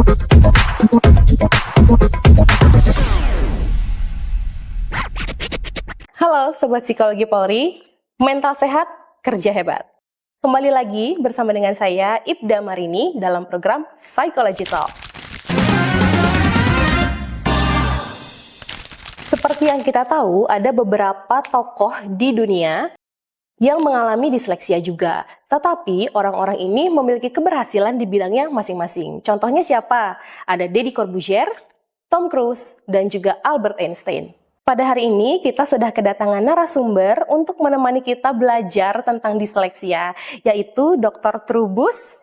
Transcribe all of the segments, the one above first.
Halo Sobat Psikologi Polri, mental sehat, kerja hebat. Kembali lagi bersama dengan saya Ibda Marini dalam program Psychology Talk. Seperti yang kita tahu, ada beberapa tokoh di dunia yang mengalami disleksia juga. Tetapi orang-orang ini memiliki keberhasilan di bidangnya masing-masing. Contohnya siapa? Ada Deddy Corbuzier, Tom Cruise, dan juga Albert Einstein. Pada hari ini kita sudah kedatangan narasumber untuk menemani kita belajar tentang disleksia, yaitu Dr. Trubus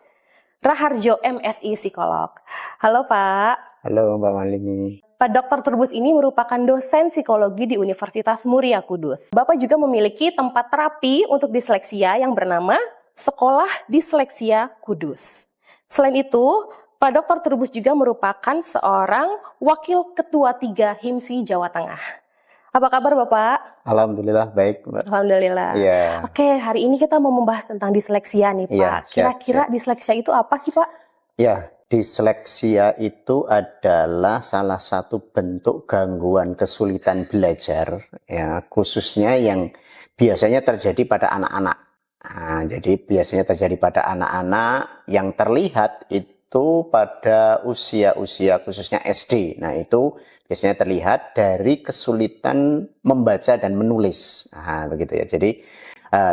Raharjo, MSI Psikolog. Halo Pak. Halo Mbak Malini. Pak Dr. Trubus ini merupakan dosen psikologi di Universitas Muria Kudus. Bapak juga memiliki tempat terapi untuk disleksia yang bernama Sekolah Disleksia Kudus. Selain itu, Pak Dr. Trubus juga merupakan seorang wakil ketua 3 HIMSI Jawa Tengah. Apa kabar Bapak? Alhamdulillah baik Mbak. Alhamdulillah. Iya. Oke, hari ini kita mau membahas tentang disleksia nih Pak. Iya, Kira-kira disleksia itu apa sih Pak? Ya, disleksia itu adalah salah satu bentuk gangguan kesulitan belajar, ya, khususnya yang biasanya terjadi pada anak-anak. Nah, jadi biasanya terjadi pada anak-anak yang terlihat itu pada usia-usia khususnya SD. Nah, itu biasanya terlihat dari kesulitan membaca dan menulis. Nah, begitu ya. Jadi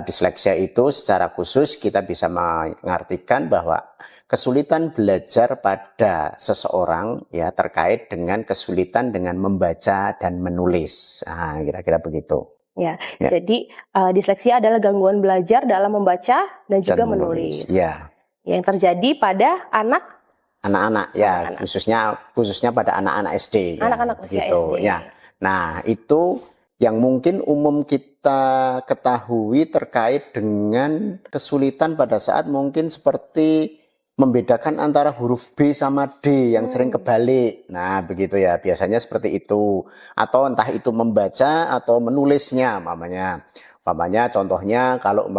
disleksia itu secara khusus kita bisa mengartikan bahwa kesulitan belajar pada seseorang ya terkait dengan kesulitan dengan membaca dan menulis. Nah, kira-kira begitu. Ya. Jadi disleksia adalah gangguan belajar dalam membaca dan juga menulis. Ya. Yang terjadi pada anak-anak ya, khususnya pada anak-anak SD. Anak-anak usia SD. Ya. Nah, itu yang mungkin umum kita ketahui terkait dengan kesulitan pada saat mungkin seperti membedakan antara huruf B sama D yang sering kebalik. Nah, begitu ya, biasanya seperti itu. Atau entah itu membaca atau menulisnya, Umpamanya contohnya kalau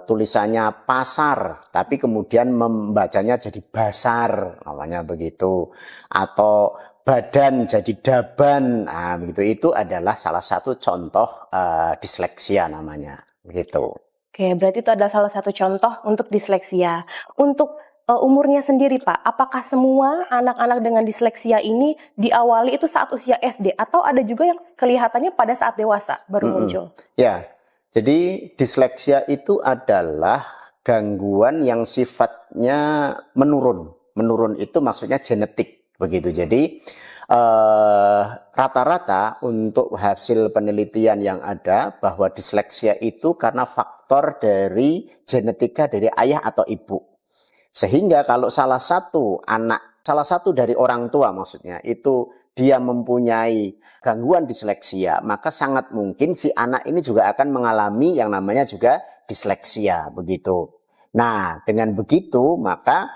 tulisannya pasar tapi kemudian membacanya jadi basar, namanya begitu. Atau badan jadi daban. Nah, begitu, itu adalah salah satu contoh disleksia namanya, begitu. Oke, berarti itu adalah salah satu contoh untuk disleksia. Untuk umurnya sendiri Pak, apakah semua anak-anak dengan disleksia ini diawali itu saat usia SD atau ada juga yang kelihatannya pada saat dewasa baru muncul? Ya, jadi disleksia itu adalah gangguan yang sifatnya menurun. Menurun itu maksudnya genetik, begitu. Jadi rata-rata untuk hasil penelitian yang ada bahwa disleksia itu karena faktor dari genetika dari ayah atau ibu. Sehingga kalau salah satu dari orang tua maksudnya itu dia mempunyai gangguan disleksia, maka sangat mungkin si anak ini juga akan mengalami yang namanya juga disleksia, begitu. Nah, dengan begitu maka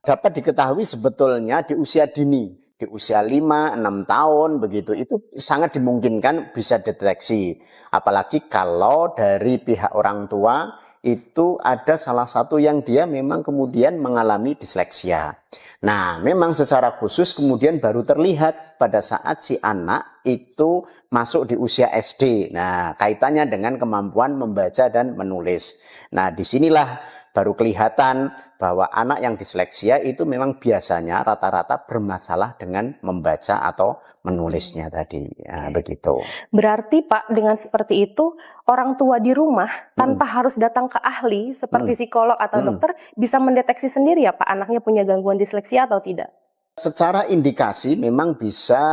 dapat diketahui sebetulnya di usia dini, di usia 5-6 tahun begitu, itu sangat dimungkinkan bisa deteksi. Apalagi kalau dari pihak orang tua itu ada salah satu yang dia memang kemudian mengalami disleksia. Nah, memang secara khusus kemudian baru terlihat pada saat si anak itu masuk di usia SD. Nah, kaitannya dengan kemampuan membaca dan menulis. Nah, disinilah baru kelihatan bahwa anak yang disleksia itu memang biasanya rata-rata bermasalah dengan membaca atau menulisnya tadi. Ya, begitu. Berarti Pak, dengan seperti itu orang tua di rumah tanpa harus datang ke ahli seperti psikolog atau dokter bisa mendeteksi sendiri ya Pak anaknya punya gangguan disleksia atau tidak? Secara indikasi memang bisa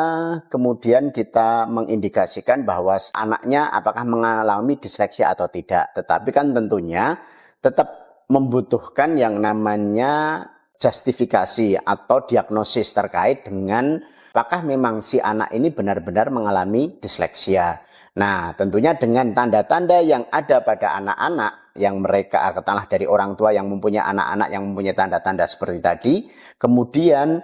kemudian kita mengindikasikan bahwa anaknya apakah mengalami disleksia atau tidak. Tetapi kan tentunya tetap membutuhkan yang namanya justifikasi atau diagnosis terkait dengan apakah memang si anak ini benar-benar mengalami disleksia. Nah, tentunya dengan tanda-tanda yang ada pada anak-anak yang mereka katakanlah dari orang tua yang mempunyai anak-anak yang mempunyai tanda-tanda seperti tadi, kemudian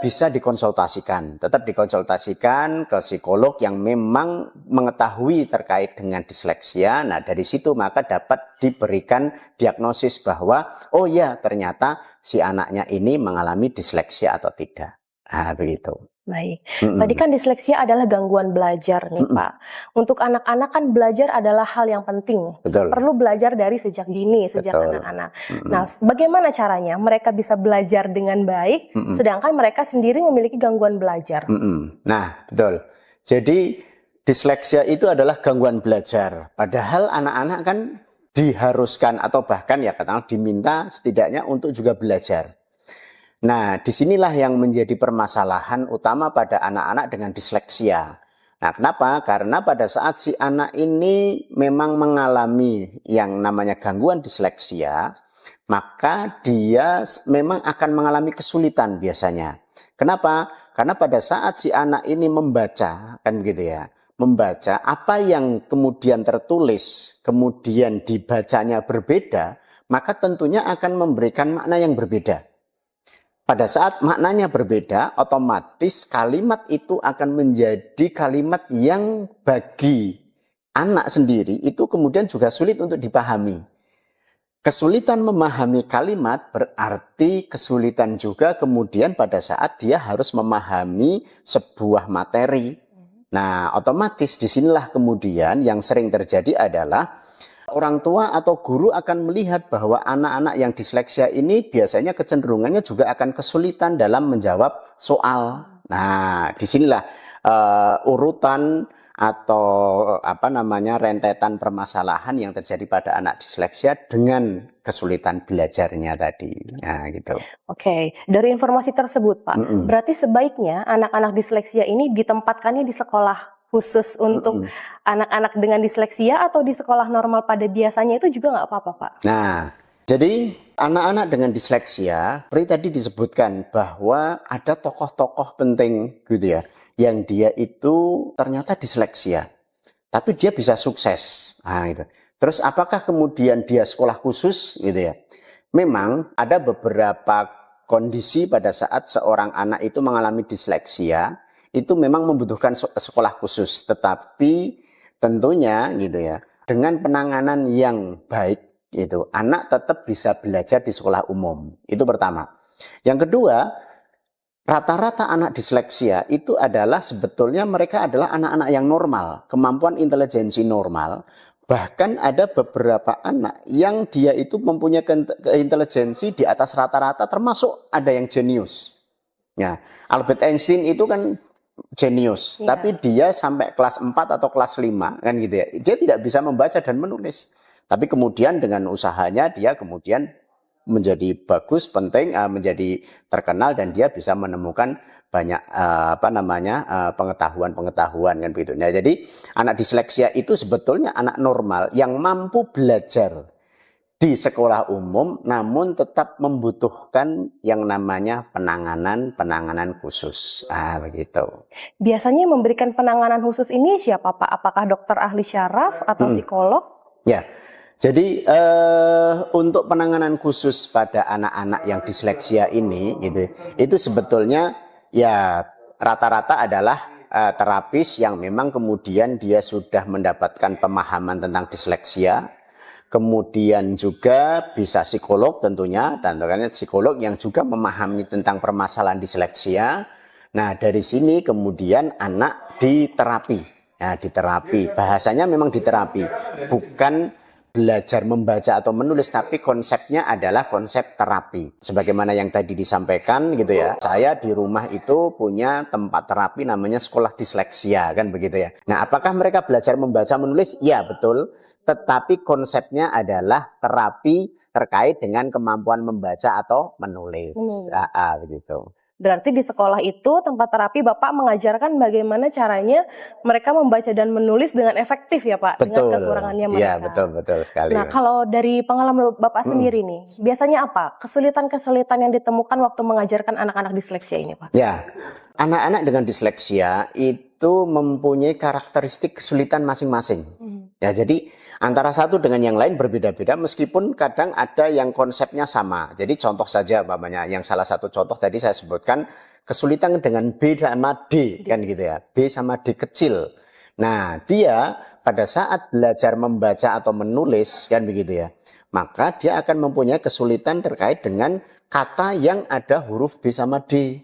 bisa dikonsultasikan, tetap dikonsultasikan ke psikolog yang memang mengetahui terkait dengan disleksia. Nah, dari situ maka dapat diberikan diagnosis bahwa oh ya, ternyata si anaknya ini mengalami disleksia atau tidak. Nah, begitu. Baik, tadi kan disleksia adalah gangguan belajar nih Pak. Untuk anak-anak kan belajar adalah hal yang penting. Betul. Perlu belajar dari sejak dini, sejak Betul. anak-anak. Nah, bagaimana caranya mereka bisa belajar dengan baik, sedangkan mereka sendiri memiliki gangguan belajar? Nah, betul. Jadi disleksia itu adalah gangguan belajar. Padahal anak-anak kan diharuskan atau bahkan ya katakanlah diminta setidaknya untuk juga belajar. Nah, disinilah yang menjadi permasalahan utama pada anak-anak dengan disleksia. Nah, kenapa? Karena pada saat si anak ini memang mengalami yang namanya gangguan disleksia, maka dia memang akan mengalami kesulitan biasanya. Kenapa? Karena pada saat si anak ini membaca, kan gitu ya, membaca apa yang kemudian tertulis, kemudian dibacanya berbeda, maka tentunya akan memberikan makna yang berbeda. Pada saat maknanya berbeda, otomatis kalimat itu akan menjadi kalimat yang bagi anak sendiri itu kemudian juga sulit untuk dipahami. Kesulitan memahami kalimat berarti kesulitan juga kemudian pada saat dia harus memahami sebuah materi. Nah, otomatis disinilah kemudian yang sering terjadi adalah orang tua atau guru akan melihat bahwa anak-anak yang disleksia ini biasanya kecenderungannya juga akan kesulitan dalam menjawab soal. Nah, disinilah urutan atau rentetan permasalahan yang terjadi pada anak disleksia dengan kesulitan belajarnya tadi. Nah, gitu. Oke, dari informasi tersebut Pak, berarti sebaiknya anak-anak disleksia ini ditempatkannya di sekolah khusus untuk anak-anak dengan disleksia atau di sekolah normal pada biasanya itu juga nggak apa-apa Pak? Nah, jadi anak-anak dengan disleksia, seperti tadi disebutkan bahwa ada tokoh-tokoh penting gitu ya, yang dia itu ternyata disleksia, tapi dia bisa sukses. Nah, gitu. Terus apakah kemudian dia sekolah khusus gitu ya? Memang ada beberapa kondisi pada saat seorang anak itu mengalami disleksia, itu memang membutuhkan sekolah khusus, tetapi tentunya gitu ya, dengan penanganan yang baik itu anak tetap bisa belajar di sekolah umum. Itu pertama. Yang kedua, rata-rata anak disleksia itu adalah sebetulnya mereka adalah anak-anak yang normal, kemampuan intelijensi normal. Bahkan ada beberapa anak yang dia itu mempunyai intelijensi di atas rata-rata, termasuk ada yang jenius. Ya, Albert Einstein itu kan jenius, tapi dia sampai kelas 4 atau kelas 5 kan gitu ya. Dia tidak bisa membaca dan menulis. Tapi kemudian dengan usahanya dia kemudian menjadi bagus, penting, menjadi terkenal dan dia bisa menemukan banyak pengetahuan-pengetahuan kan begitu. Nah, jadi anak disleksia itu sebetulnya anak normal yang mampu belajar di sekolah umum namun tetap membutuhkan yang namanya penanganan khusus. Begitu. Biasanya memberikan penanganan khusus ini siapa Pak? Apakah dokter ahli syaraf atau psikolog? Ya. Jadi untuk penanganan khusus pada anak-anak yang disleksia ini gitu, itu sebetulnya ya rata-rata adalah terapis yang memang kemudian dia sudah mendapatkan pemahaman tentang disleksia. Kemudian juga bisa psikolog tentunya psikolog yang juga memahami tentang permasalahan disleksia. Nah, dari sini kemudian anak diterapi. Nah, diterapi. Bahasanya memang diterapi, bukan belajar membaca atau menulis, tapi konsepnya adalah konsep terapi. Sebagaimana yang tadi disampaikan gitu ya. Saya di rumah itu punya tempat terapi namanya sekolah disleksia kan begitu ya. Nah, apakah mereka belajar membaca menulis? Ya, betul. Tetapi konsepnya adalah terapi terkait dengan kemampuan membaca atau menulis. Begitu. Berarti di sekolah itu tempat terapi Bapak mengajarkan bagaimana caranya mereka membaca dan menulis dengan efektif ya Pak, Betul. dengan kekurangannya mereka. Iya, betul sekali. Nah, kalau dari pengalaman Bapak sendiri nih, biasanya apa kesulitan-kesulitan yang ditemukan waktu mengajarkan anak-anak disleksia ini Pak? Ya, anak-anak dengan disleksia itu itu mempunyai karakteristik kesulitan masing-masing. Ya, jadi antara satu dengan yang lain berbeda-beda meskipun kadang ada yang konsepnya sama. Jadi contoh saja umpamanya yang salah satu contoh tadi saya sebutkan kesulitan dengan B sama D kan gitu ya. B sama D kecil. Nah, dia pada saat belajar membaca atau menulis kan begitu ya. Maka dia akan mempunyai kesulitan terkait dengan kata yang ada huruf B sama D.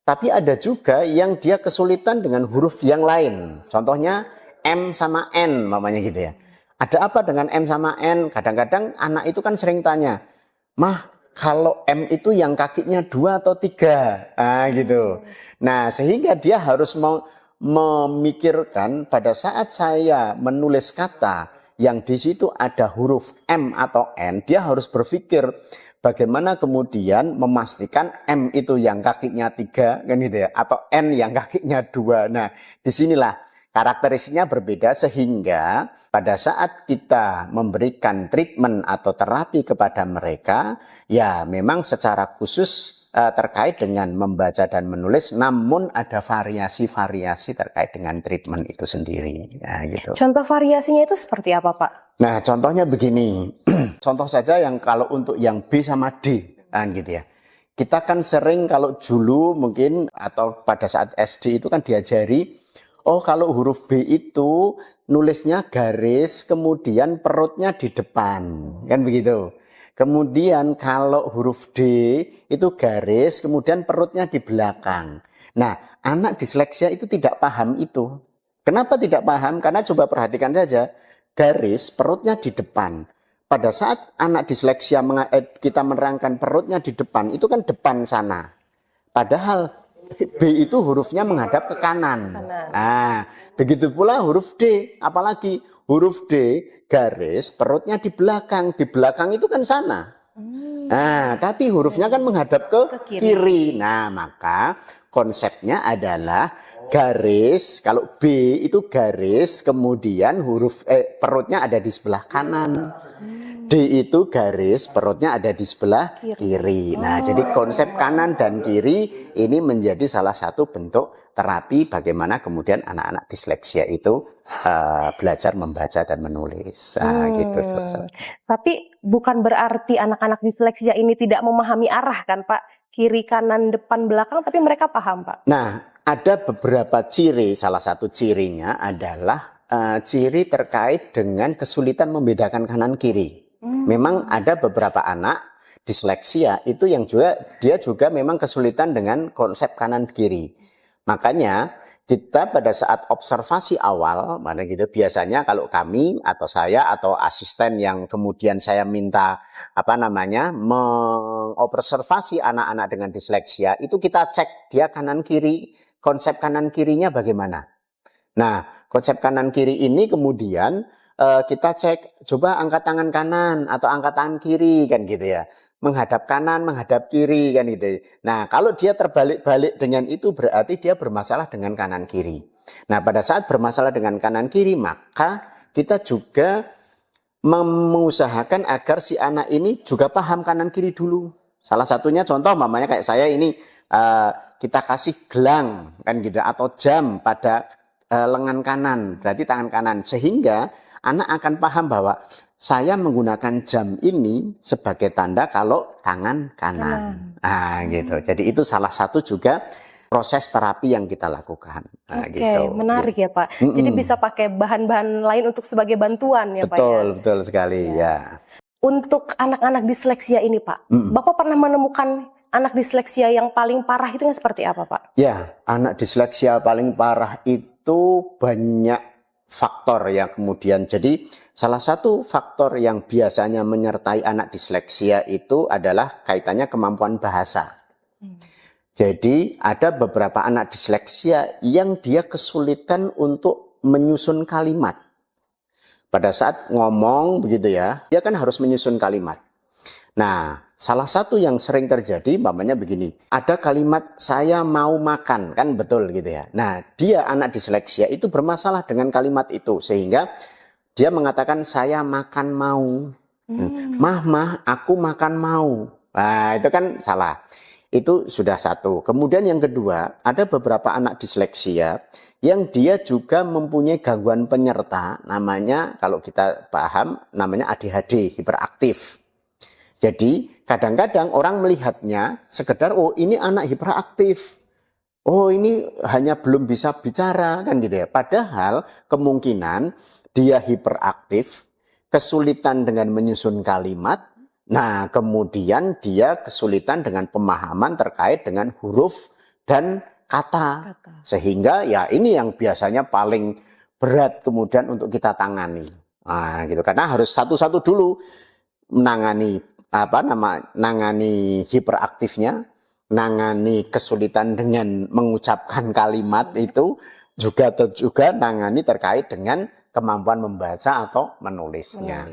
Tapi ada juga yang dia kesulitan dengan huruf yang lain. Contohnya M sama N mamanya gitu ya. Ada apa dengan M sama N? Kadang-kadang anak itu kan sering tanya, "Mah, kalau M itu yang kakinya 2 atau 3?" Gitu. Nah, sehingga dia harus memikirkan pada saat saya menulis kata yang di situ ada huruf M atau N, dia harus berpikir bagaimana kemudian memastikan M itu yang kakinya 3 kan gitu ya, atau N yang kakinya 2. Nah, disinilah karakteristiknya berbeda sehingga pada saat kita memberikan treatment atau terapi kepada mereka, ya memang secara khusus terkait dengan membaca dan menulis, namun ada variasi-variasi terkait dengan treatment itu sendiri. Ya, gitu. Contoh variasinya itu seperti apa, Pak? Nah, contohnya begini. Contoh saja yang kalau untuk yang B sama D, kan gitu ya. Kita kan sering kalau dulu mungkin atau pada saat SD itu kan diajari, oh kalau huruf B itu nulisnya garis kemudian perutnya di depan, kan begitu. Kemudian kalau huruf D itu garis kemudian perutnya di belakang. Nah, anak disleksia itu tidak paham itu. Kenapa tidak paham? Karena coba perhatikan saja, garis perutnya di depan. Pada saat anak disleksia kita menerangkan perutnya di depan, itu kan depan sana. Padahal B itu hurufnya menghadap ke kanan. Nah, begitu pula huruf D, apalagi huruf D garis perutnya di belakang. Di belakang itu kan sana. Nah, tapi hurufnya kan menghadap ke kiri. Nah, maka konsepnya adalah garis, kalau B itu garis, kemudian perutnya ada di sebelah kanan. D itu garis, perutnya ada di sebelah kiri. Nah, jadi konsep kanan dan kiri ini menjadi salah satu bentuk terapi bagaimana kemudian anak-anak disleksia itu belajar membaca dan menulis. Gitu. Tapi bukan berarti anak-anak disleksia ini tidak memahami arah kan, Pak? Kiri, kanan, depan, belakang, tapi mereka paham, Pak. Nah, ada beberapa ciri, salah satu cirinya adalah ciri terkait dengan kesulitan membedakan kanan kiri. Memang ada beberapa anak disleksia itu yang dia juga memang kesulitan dengan konsep kanan kiri. Makanya kita pada saat observasi awal, mana gitu biasanya kalau kami atau saya atau asisten yang kemudian saya minta mengobservasi anak-anak dengan disleksia, itu kita cek dia kanan kiri, konsep kanan kirinya bagaimana. Nah, konsep kanan kiri ini kemudian kita cek, coba angkat tangan kanan atau angkat tangan kiri kan gitu ya. Menghadap kanan, menghadap kiri kan gitu. Nah, kalau dia terbalik-balik dengan itu berarti dia bermasalah dengan kanan kiri. Nah, pada saat bermasalah dengan kanan kiri, maka kita juga mengusahakan agar si anak ini juga paham kanan kiri dulu. Salah satunya contoh mamanya kayak saya ini, kita kasih gelang kan gitu atau jam pada lengan kanan, berarti tangan kanan, sehingga anak akan paham bahwa saya menggunakan jam ini sebagai tanda kalau tangan kanan. Nah, gitu. Jadi itu salah satu juga proses terapi yang kita lakukan. Nah, Oke, gitu. menarik ya, Pak. Jadi bisa pakai bahan-bahan lain untuk sebagai bantuan ya, Pak ya. Betul sekali ya. Untuk anak-anak disleksia ini, Pak, Bapak pernah menemukan anak disleksia yang paling parah itu seperti apa, Pak? Ya, anak disleksia paling parah itu banyak faktor ya kemudian. Jadi salah satu faktor yang biasanya menyertai anak disleksia itu adalah kaitannya kemampuan bahasa. Jadi ada beberapa anak disleksia yang dia kesulitan untuk menyusun kalimat. Pada saat ngomong begitu ya, dia kan harus menyusun kalimat. Nah, salah satu yang sering terjadi, mamanya begini, ada kalimat saya mau makan, kan betul gitu ya. Nah, dia anak disleksia itu bermasalah dengan kalimat itu, sehingga dia mengatakan saya makan mau. Mah, aku makan mau. Nah, itu kan salah. Itu sudah satu. Kemudian yang kedua, ada beberapa anak disleksia yang dia juga mempunyai gangguan penyerta, namanya kalau kita paham namanya ADHD, hiperaktif. Jadi kadang-kadang orang melihatnya sekedar, oh ini anak hiperaktif, oh ini hanya belum bisa bicara, kan gitu ya. Padahal kemungkinan dia hiperaktif, kesulitan dengan menyusun kalimat. Nah, kemudian dia kesulitan dengan pemahaman terkait dengan huruf dan kata. Sehingga ya ini yang biasanya paling berat kemudian untuk kita tangani. Nah, gitu. Karena harus satu-satu dulu menangani nangani hiperaktifnya, nangani kesulitan dengan mengucapkan kalimat itu, juga nangani terkait dengan kemampuan membaca atau menulisnya.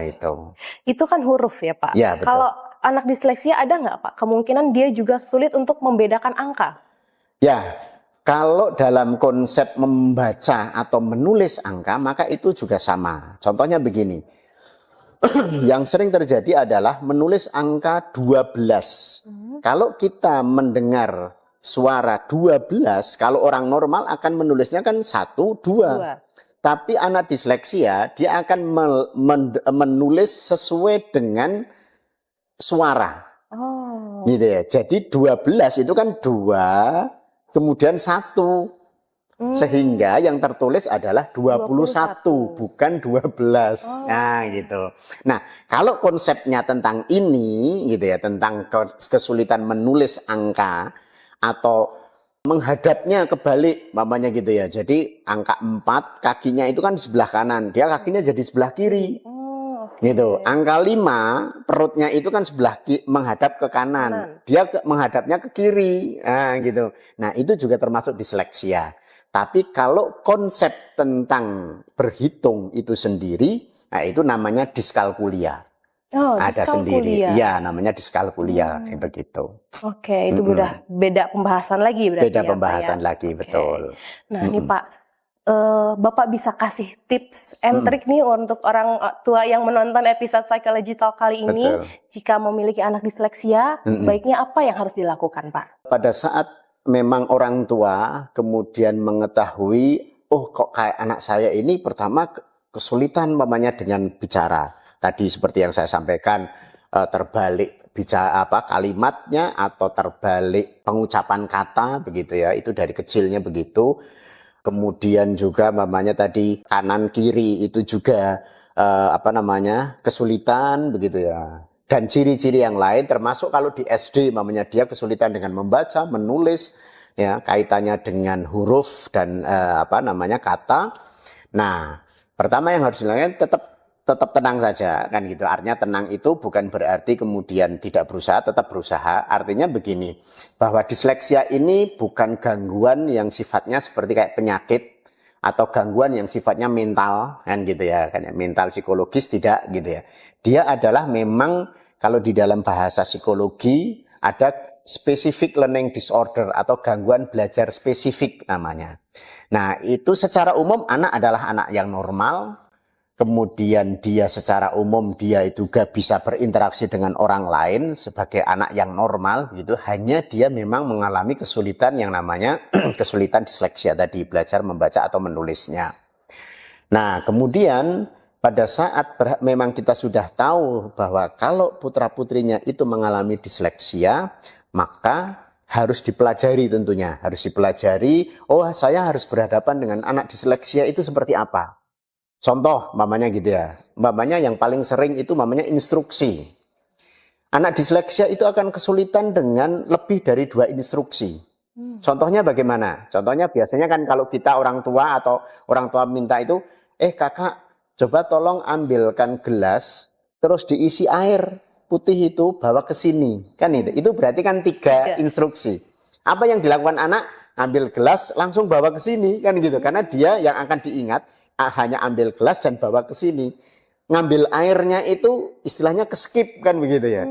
Itu. Itu kan huruf ya Pak. Ya, betul. Kalau anak disleksia ada nggak Pak kemungkinan dia juga sulit untuk membedakan angka? Ya, kalau dalam konsep membaca atau menulis angka maka itu juga sama. Contohnya begini, yang sering terjadi adalah menulis angka 12. Kalau kita mendengar suara 12, kalau orang normal akan menulisnya kan 1, 2. Tapi anak disleksia, dia akan menulis sesuai dengan suara. Oh. Gitu ya. Jadi 12 itu kan 2, kemudian 1. Sehingga yang tertulis adalah 21, bukan 12. Oh. Nah, gitu. Nah, kalau konsepnya tentang ini, gitu ya, tentang kesulitan menulis angka, atau menghadapnya kebalik, mamanya gitu ya. Jadi angka 4 kakinya itu kan di sebelah kanan, dia kakinya jadi sebelah kiri. Gitu. Angka 5 perutnya itu kan menghadap ke kanan. Dia menghadapnya ke kiri. Nah, gitu. Nah, itu juga termasuk disleksia. Tapi kalau konsep tentang berhitung itu sendiri, nah itu namanya diskalkulia. Oh, ada sendiri. Iya, namanya diskalkulia, begitu. Oke, itu udah beda pembahasan lagi berarti. Beda pembahasan lagi, betul. Nah, ini Pak, Bapak bisa kasih tips and trik nih untuk orang tua yang menonton episode Psychology Talk kali ini. Betul. Jika memiliki anak disleksia, sebaiknya apa yang harus dilakukan, Pak? Pada saat memang orang tua kemudian mengetahui, oh kok kayak anak saya ini pertama kesulitan mamanya dengan bicara. Tadi seperti yang saya sampaikan, terbalik bicara kalimatnya atau terbalik pengucapan kata begitu ya, itu dari kecilnya begitu. Kemudian juga mamanya tadi kanan kiri itu juga kesulitan begitu ya. Dan ciri-ciri yang lain termasuk kalau di SD mamanya dia kesulitan dengan membaca, menulis ya, kaitannya dengan huruf dan kata. Nah, pertama yang harus dilakukan tetap tenang saja kan gitu. Artinya tenang itu bukan berarti kemudian tidak berusaha, tetap berusaha. Artinya begini, bahwa disleksia ini bukan gangguan yang sifatnya seperti kayak penyakit atau gangguan yang sifatnya mental kan gitu ya, kan mental psikologis tidak gitu ya. Dia adalah memang kalau di dalam bahasa psikologi ada specific learning disorder atau gangguan belajar spesifik namanya. Nah, itu secara umum anak adalah anak yang normal. Kemudian dia secara umum dia itu juga bisa berinteraksi dengan orang lain sebagai anak yang normal gitu. Hanya dia memang mengalami kesulitan yang namanya kesulitan disleksia tadi, belajar membaca atau menulisnya. Nah, kemudian pada saat memang kita sudah tahu bahwa kalau putra-putrinya itu mengalami disleksia, maka harus dipelajari tentunya. Harus dipelajari, oh saya harus berhadapan dengan anak disleksia itu seperti apa. Contoh, mamanya gitu ya. Mamanya yang paling sering itu mamanya instruksi. Anak disleksia itu akan kesulitan dengan lebih dari 2 instruksi. Contohnya bagaimana? Contohnya biasanya kan kalau kita orang tua atau orang tua minta itu, kakak coba tolong ambilkan gelas, terus diisi air putih itu bawa ke sini. Kan itu berarti kan 3 instruksi. Apa yang dilakukan anak? Ambil gelas langsung bawa ke sini kan gitu. Karena dia yang akan diingat hanya ambil gelas dan bawa ke sini. Ngambil airnya itu istilahnya keskip kan begitu ya.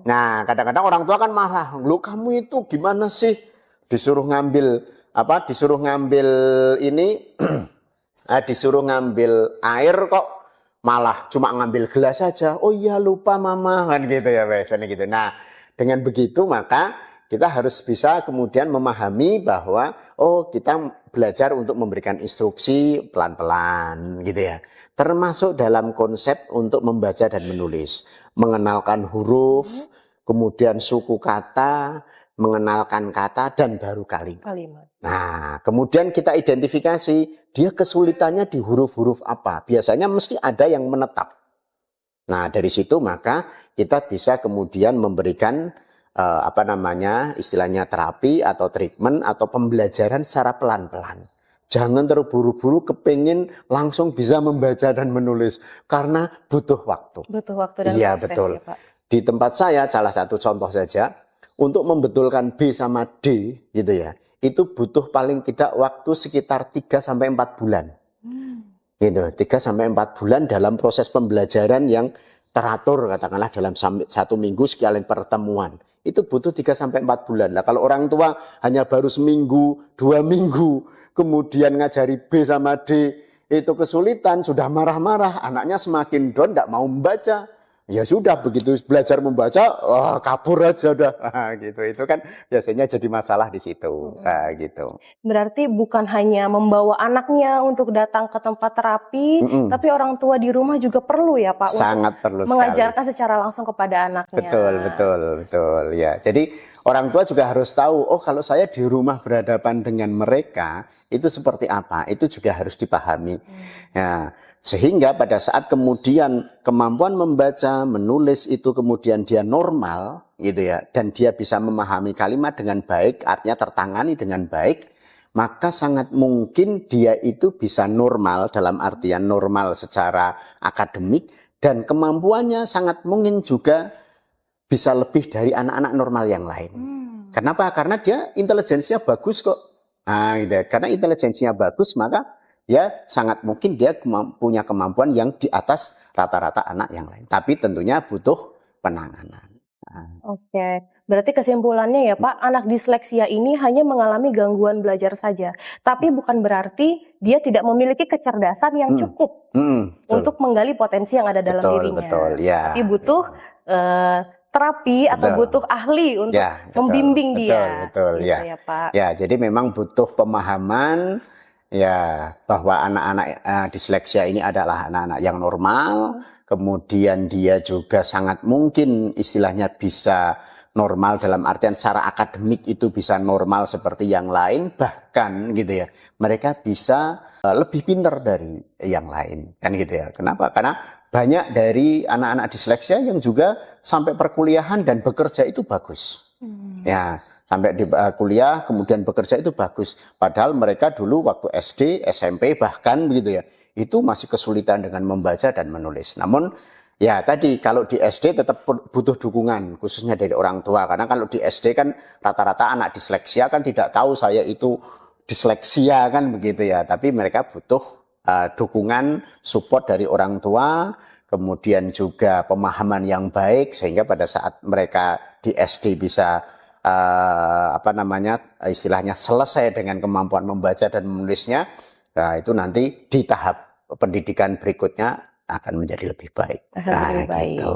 Nah, kadang-kadang orang tua kan marah. Lu kamu itu gimana sih? Disuruh ngambil disuruh ngambil air kok malah cuma ngambil gelas saja. Oh iya lupa mama kan gitu ya biasanya gitu. Nah, dengan begitu maka kita harus bisa kemudian memahami bahwa kita belajar untuk memberikan instruksi pelan-pelan gitu ya. Termasuk dalam konsep untuk membaca dan menulis, mengenalkan huruf, kemudian suku kata, mengenalkan kata dan baru kalimat. Nah, kemudian kita identifikasi dia kesulitannya di huruf-huruf apa. Biasanya mesti ada yang menetap. Nah, dari situ maka kita bisa kemudian memberikan istilahnya terapi atau treatment atau pembelajaran secara pelan-pelan. Jangan terburu-buru kepingin langsung bisa membaca dan menulis karena butuh waktu. Butuh waktu dan iya, proses betul. ya, Pak. Di tempat saya salah satu contoh saja untuk membetulkan B sama D gitu ya. Itu butuh paling tidak waktu sekitar 3 sampai 4 bulan. Gitu, 3 sampai 4 bulan dalam proses pembelajaran yang teratur katakanlah dalam 1 minggu sekian pertemuan. Itu butuh 3 sampai 4 bulan. Nah, kalau orang tua hanya baru seminggu, 2 minggu, kemudian ngajari B sama D itu kesulitan, sudah marah-marah, anaknya semakin down, tidak mau membaca. Ya sudah, begitu belajar membaca, kabur aja udah. Gitu. Itu kan biasanya jadi masalah di situ. Gitu. Berarti bukan hanya membawa anaknya untuk datang ke tempat terapi, tapi orang tua di rumah juga perlu ya Pak, sangat perlu mengajarkan sekali. Secara langsung kepada anaknya. Betul ya. Jadi orang tua juga harus tahu, kalau saya di rumah berhadapan dengan mereka itu seperti apa, itu juga harus dipahami. Ya, sehingga pada saat kemudian kemampuan membaca, menulis itu kemudian dia normal gitu ya, dan dia bisa memahami kalimat dengan baik, artinya tertangani dengan baik, maka sangat mungkin dia itu bisa normal dalam artian normal secara akademik dan kemampuannya sangat mungkin juga bisa lebih dari anak-anak normal yang lain. Kenapa? Karena dia intelijensinya bagus kok. Gitu. Karena intelijensinya bagus maka ya sangat mungkin dia punya kemampuan yang di atas rata-rata anak yang lain. Tapi tentunya butuh penanganan. Oke, berarti kesimpulannya ya Pak, anak disleksia ini hanya mengalami gangguan belajar saja. Tapi bukan berarti dia tidak memiliki kecerdasan yang cukup untuk menggali potensi yang ada dalam dirinya. Betul, ya. Tapi butuh terapi atau butuh ahli untuk membimbing dia. Betul, gitu ya Pak. Ya, jadi memang butuh pemahaman ya bahwa anak-anak disleksia ini adalah anak-anak yang normal, kemudian dia juga sangat mungkin istilahnya bisa normal dalam artian secara akademik itu bisa normal seperti yang lain, bahkan gitu ya mereka bisa lebih pintar dari yang lain kan gitu ya. Kenapa? Karena banyak dari anak-anak disleksia yang juga sampai perkuliahan dan bekerja itu bagus. Ya, sampai di kuliah kemudian bekerja itu bagus. Padahal mereka dulu waktu SD, SMP bahkan begitu ya, itu masih kesulitan dengan membaca dan menulis. Namun ya tadi kalau di SD tetap butuh dukungan khususnya dari orang tua. Karena kalau di SD kan rata-rata anak disleksia kan tidak tahu saya itu disleksia kan begitu ya. Tapi mereka butuh dukungan, support dari orang tua, kemudian juga pemahaman yang baik sehingga pada saat mereka di SD bisa istilahnya selesai dengan kemampuan membaca dan menulisnya, nah itu nanti di tahap pendidikan berikutnya akan menjadi lebih baik. Lebih baik. Gitu.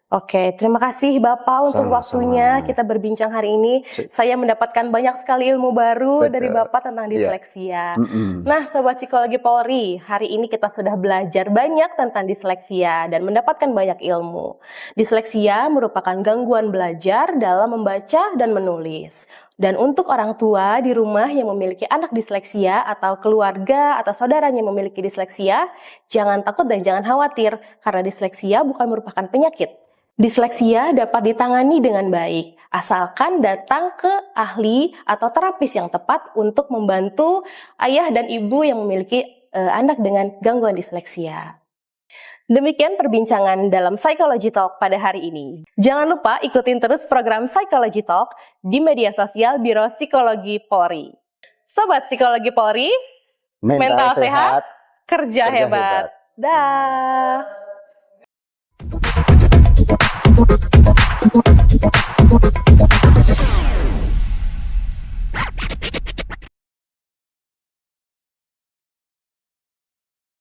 Oke, terima kasih Bapak untuk waktunya kita berbincang hari ini. Saya mendapatkan banyak sekali ilmu baru dari Bapak tentang disleksia. Nah, Sobat Psikologi Polri, hari ini kita sudah belajar banyak tentang disleksia dan mendapatkan banyak ilmu. Disleksia merupakan gangguan belajar dalam membaca dan menulis. Dan untuk orang tua di rumah yang memiliki anak disleksia atau keluarga atau saudaranya yang memiliki disleksia, jangan takut dan jangan khawatir karena disleksia bukan merupakan penyakit. Disleksia dapat ditangani dengan baik, asalkan datang ke ahli atau terapis yang tepat untuk membantu ayah dan ibu yang memiliki anak dengan gangguan disleksia. Demikian perbincangan dalam Psychology Talk pada hari ini. Jangan lupa ikutin terus program Psychology Talk di media sosial Biro Psikologi Polri. Sobat Psikologi Polri, mental sehat, kerja hebat. Dah.